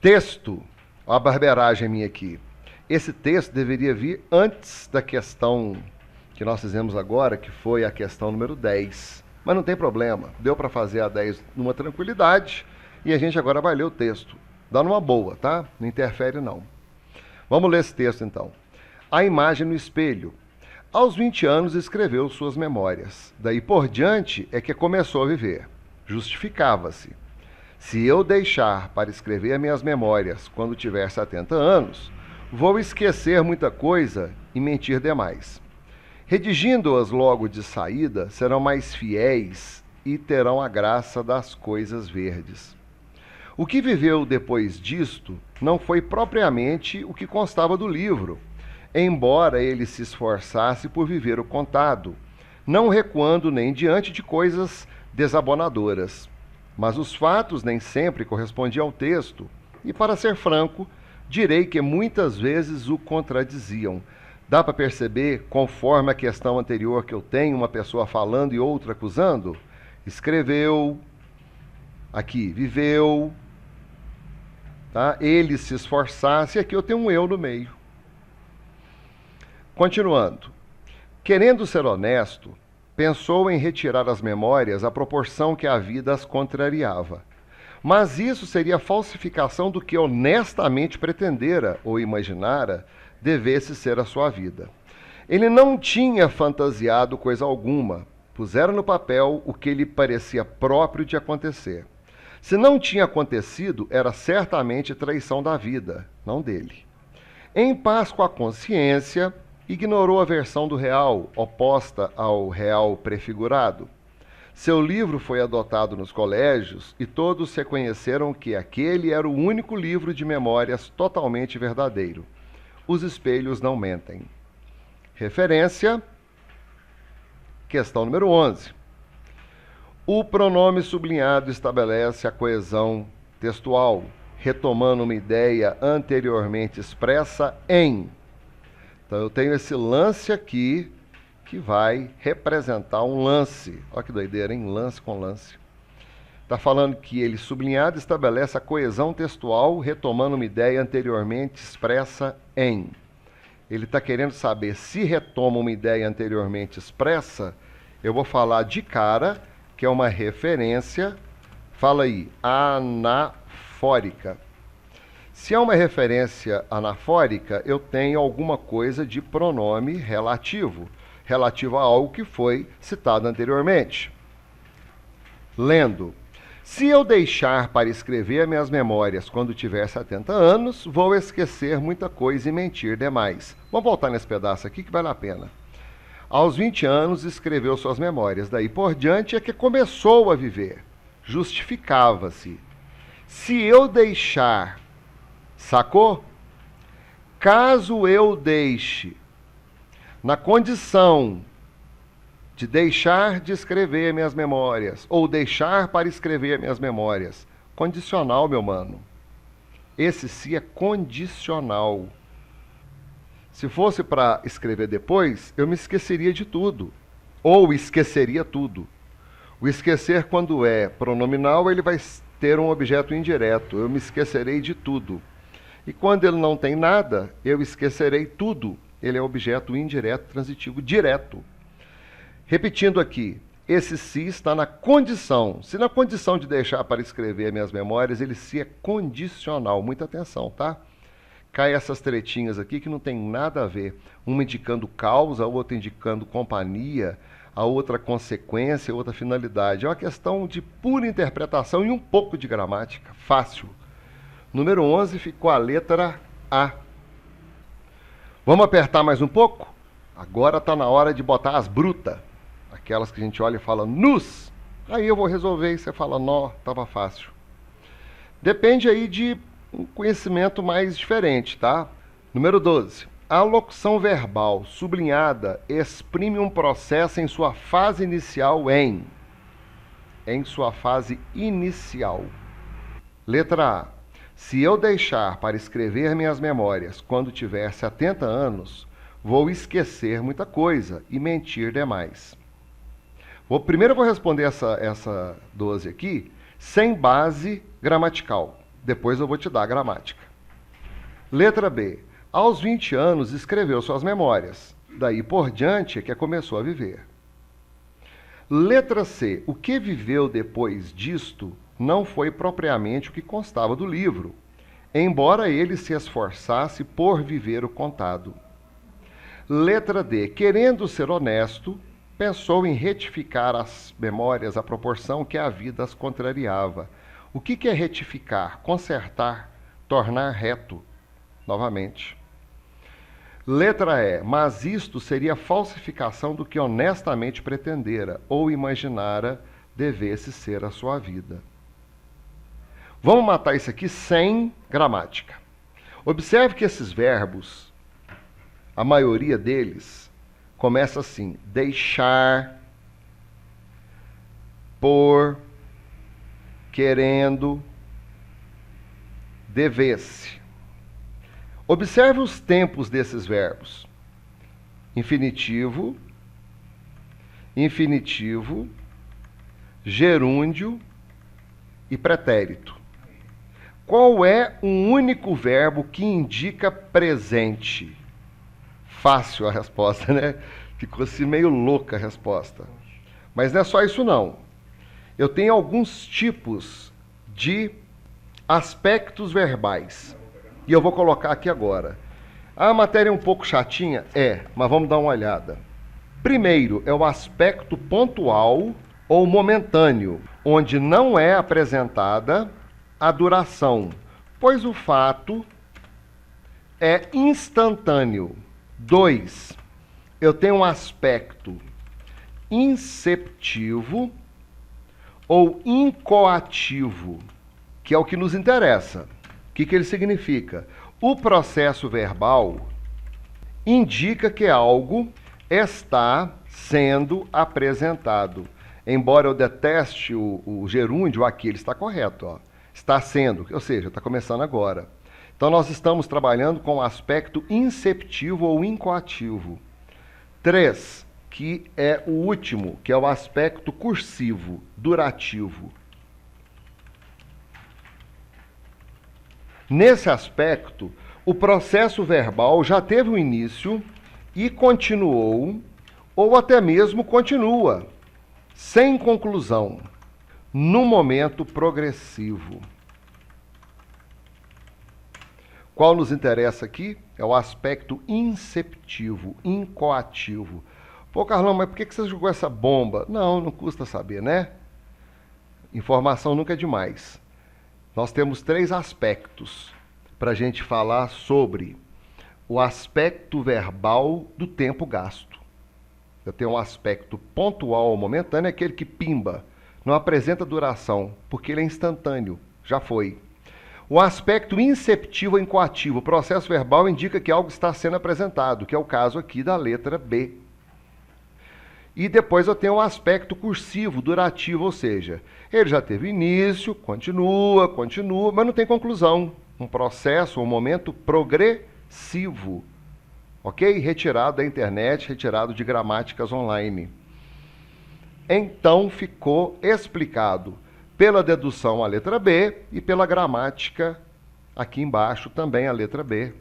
Texto. Olha a barbeiragem minha aqui. Esse texto deveria vir antes da questão que nós fizemos agora, que foi a questão número 10. Mas não tem problema. Deu para fazer a 10 numa tranquilidade e a gente agora vai ler o texto. Dá numa boa, tá? Não interfere não. Vamos ler esse texto então. A imagem no espelho. Aos 20 anos escreveu suas memórias. Daí por diante é que começou a viver. Justificava-se. Se eu deixar para escrever minhas memórias quando tiver 70 anos, vou esquecer muita coisa e mentir demais. Redigindo-as logo de saída, serão mais fiéis e terão a graça das coisas verdes. O que viveu depois disto não foi propriamente o que constava do livro, embora ele se esforçasse por viver o contado, não recuando nem diante de coisas desabonadoras. Mas os fatos nem sempre correspondiam ao texto, e, para ser franco, direi que muitas vezes o contradiziam. Dá para perceber, conforme a questão anterior que eu tenho, uma pessoa falando e outra acusando? Escreveu, aqui, viveu, tá? Ele se esforçasse, e aqui eu tenho um eu no meio. Continuando. Querendo ser honesto, pensou em retirar as memórias à proporção que a vida as contrariava. Mas isso seria falsificação do que honestamente pretendera ou imaginara devesse ser a sua vida. Ele não tinha fantasiado coisa alguma, pusera no papel o que lhe parecia próprio de acontecer. Se não tinha acontecido, era certamente traição da vida, não dele. Em paz com a consciência, ignorou a versão do real, oposta ao real prefigurado. Seu livro foi adotado nos colégios e todos reconheceram que aquele era o único livro de memórias totalmente verdadeiro. Os espelhos não mentem. Referência, questão número 11. O pronome sublinhado estabelece a coesão textual, retomando uma ideia anteriormente expressa em. Então eu tenho esse lance aqui que vai representar um lance. Olha que doideira, hein? Lance com lance. Está falando que ele, sublinhado, estabelece a coesão textual, retomando uma ideia anteriormente expressa em. Ele está querendo saber se retoma uma ideia anteriormente expressa. Eu vou falar de cara, que é uma referência, fala aí, anafórica. Se é uma referência anafórica, eu tenho alguma coisa de pronome relativo, relativo a algo que foi citado anteriormente. Lendo. Se eu deixar para escrever minhas memórias quando tiver 70 anos, vou esquecer muita coisa e mentir demais. Vamos voltar nesse pedaço aqui que vale a pena. Aos 20 anos escreveu suas memórias, daí por diante é que começou a viver. Justificava-se. Se eu deixar, sacou? Caso eu deixe, na condição de deixar de escrever minhas memórias, ou deixar para escrever minhas memórias, condicional, meu mano. Esse se é condicional. Se fosse para escrever depois, eu me esqueceria de tudo, ou esqueceria tudo. O esquecer, quando é pronominal, ele vai ter um objeto indireto, eu me esquecerei de tudo. E quando ele não tem nada, eu esquecerei tudo. Ele é objeto indireto, transitivo, direto. Repetindo aqui, esse se está na condição. Se na condição de deixar para escrever minhas memórias, ele se é condicional. Muita atenção, tá? Cai essas tretinhas aqui que não tem nada a ver. Uma indicando causa, a outra indicando companhia, a outra consequência, a outra finalidade. É uma questão de pura interpretação e um pouco de gramática. Fácil. Número 11 ficou a letra A. Vamos apertar mais um pouco? Agora está na hora de botar as brutas. Aquelas que a gente olha e fala nus. Aí eu vou resolver e você fala, nó, estava fácil. Depende aí de um conhecimento mais diferente, tá? Número 12. A locução verbal sublinhada exprime um processo em sua fase inicial em sua fase inicial. Letra A. Se eu deixar para escrever minhas memórias quando tiver 70 anos, vou esquecer muita coisa e mentir demais. Primeiro eu vou responder essa 12 aqui sem base gramatical. Depois eu vou te dar a gramática. Letra B. Aos 20 anos escreveu suas memórias. Daí por diante é que começou a viver. Letra C. O que viveu depois disto não foi propriamente o que constava do livro, embora ele se esforçasse por viver o contado. Letra D. Querendo ser honesto, pensou em retificar as memórias à proporção que a vida as contrariava. O que é retificar? Consertar, tornar reto. Novamente. Letra E. Mas isto seria falsificação do que honestamente pretendera ou imaginara devesse ser a sua vida. Vamos matar isso aqui sem gramática. Observe que esses verbos, a maioria deles, começa assim: deixar, por, querendo, devesse. Observe os tempos desses verbos: infinitivo, infinitivo, gerúndio e pretérito. Qual é o único verbo que indica presente? Fácil a resposta, né? Ficou assim meio louca a resposta. Mas não é só isso não. Eu tenho alguns tipos de aspectos verbais. E eu vou colocar aqui agora. A matéria é um pouco chatinha? É, mas vamos dar uma olhada. Primeiro é o aspecto pontual ou momentâneo, onde não é apresentada a duração, pois o fato é instantâneo. 2. Eu tenho um aspecto inceptivo ou incoativo, que é o que nos interessa. O que ele significa? O processo verbal indica que algo está sendo apresentado. Embora eu deteste o gerúndio, aqui ele está correto, ó. Está sendo, ou seja, está começando agora. Então, nós estamos trabalhando com o aspecto inceptivo ou incoativo. 3, que é o último, que é o aspecto cursivo, durativo. Nesse aspecto, o processo verbal já teve um início e continuou, ou até mesmo continua, sem conclusão, no momento progressivo. Qual nos interessa aqui? É o aspecto inceptivo, incoativo. Pô, Carlão, mas por que você jogou essa bomba? Não custa saber, né? Informação nunca é demais. Nós temos 3 aspectos para a gente falar sobre o aspecto verbal do tempo gasto. Eu tenho um aspecto pontual ou momentâneo, aquele que pimba, não apresenta duração, porque ele é instantâneo, já foi. O aspecto inceptivo ou incoativo, o processo verbal indica que algo está sendo apresentado, que é o caso aqui da letra B. E depois eu tenho um aspecto cursivo, durativo, ou seja, ele já teve início, continua, mas não tem conclusão. Um processo, um momento progressivo, ok? Retirado da internet, retirado de gramáticas online. Então ficou explicado pela dedução a letra B e pela gramática aqui embaixo também a letra B.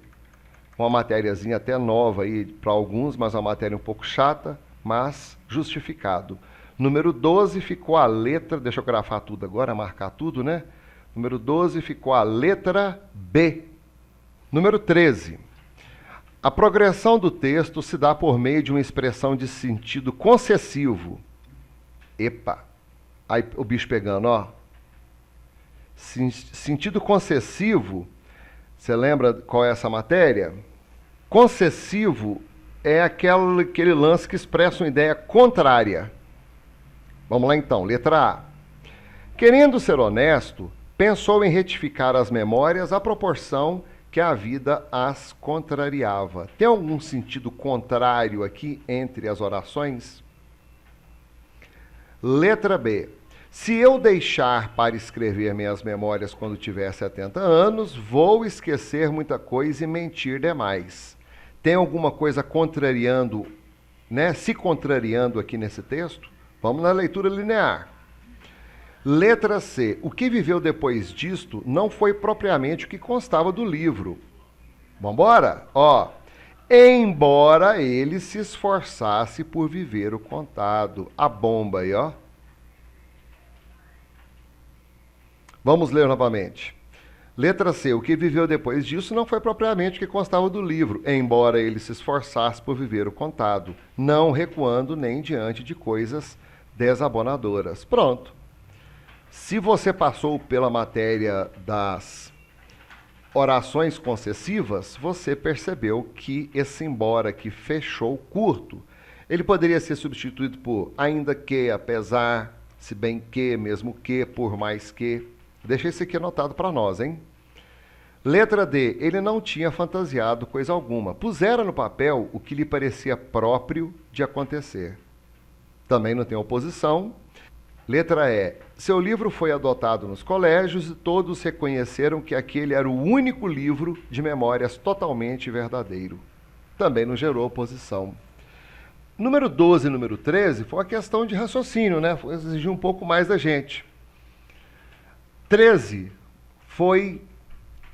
Uma matériazinha até nova aí para alguns, mas uma matéria um pouco chata, mas justificado. Número 12 ficou a letra, deixa eu grafar tudo agora, marcar tudo, né? Número 12 ficou a letra B. Número 13. A progressão do texto se dá por meio de uma expressão de sentido concessivo. Epa! Aí o bicho pegando, ó. Sentido concessivo, você lembra qual é essa matéria? Concessivo é aquele lance que expressa uma ideia contrária. Vamos lá então, letra A. Querendo ser honesto, pensou em retificar as memórias à proporção que a vida as contrariava. Tem algum sentido contrário aqui entre as orações? Letra B. Se eu deixar para escrever minhas memórias quando tiver 70 anos, vou esquecer muita coisa e mentir demais. Tem alguma coisa contrariando, né? Se contrariando aqui nesse texto? Vamos na leitura linear. Letra C. O que viveu depois disto não foi propriamente o que constava do livro. Vambora? Ó. Embora ele se esforçasse por viver o contado. A bomba aí, ó. Vamos ler novamente. Letra C. O que viveu depois disso não foi propriamente o que constava do livro, embora ele se esforçasse por viver o contado, não recuando nem diante de coisas desabonadoras. Pronto. Se você passou pela matéria das orações concessivas, você percebeu que esse embora que fechou curto, ele poderia ser substituído por ainda que, apesar, se bem que, mesmo que, por mais que. Deixa isso aqui anotado para nós, hein? Letra D. Ele não tinha fantasiado coisa alguma. Pusera no papel o que lhe parecia próprio de acontecer. Também não tem oposição. Letra E. Seu livro foi adotado nos colégios e todos reconheceram que aquele era o único livro de memórias totalmente verdadeiro. Também não gerou oposição. Número 12 e número 13 foi uma questão de raciocínio, né? Exigiu um pouco mais da gente. 13 foi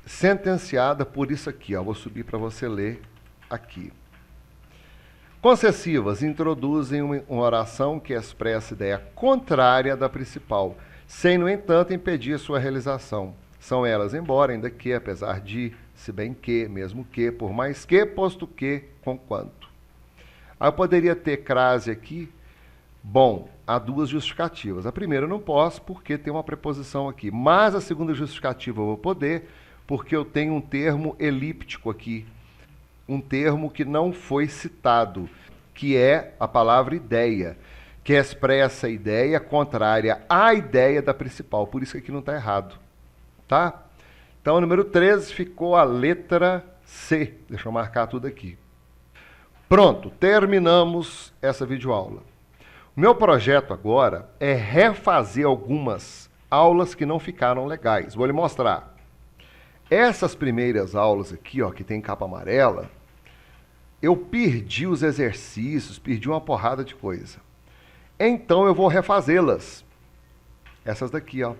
sentenciada por isso aqui, ó. Vou subir para você ler aqui. Concessivas introduzem uma oração que expressa ideia contrária da principal, sem, no entanto, impedir sua realização. São elas, embora, ainda que, apesar de, se bem que, mesmo que, por mais que, posto que, conquanto. Aí eu poderia ter crase aqui. Bom, há duas justificativas. A primeira eu não posso, porque tem uma preposição aqui. Mas a segunda justificativa eu vou poder, porque eu tenho um termo elíptico aqui. Um termo que não foi citado, que é a palavra ideia, que expressa a ideia contrária à ideia da principal. Por isso que aqui não está errado. Tá? Então, número 13 ficou a letra C. Deixa eu marcar tudo aqui. Pronto, terminamos essa videoaula. O meu projeto agora é refazer algumas aulas que não ficaram legais. Vou lhe mostrar. Essas primeiras aulas aqui, ó, que tem capa amarela, eu perdi os exercícios, perdi uma porrada de coisa. Então eu vou refazê-las. Essas daqui, ó.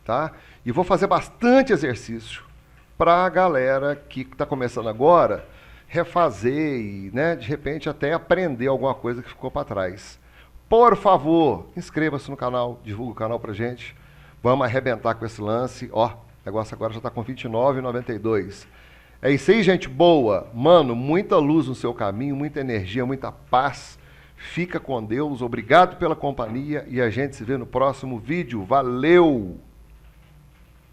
Tá? E vou fazer bastante exercício para a galera que está começando agora refazer e, né, de repente, até aprender alguma coisa que ficou para trás. Por favor, inscreva-se no canal, divulga o canal pra gente. Vamos arrebentar com esse lance. Ó, o negócio agora já está com R$ 29,92. É isso aí, gente boa. Mano, muita luz no seu caminho, muita energia, muita paz. Fica com Deus. Obrigado pela companhia e a gente se vê no próximo vídeo. Valeu!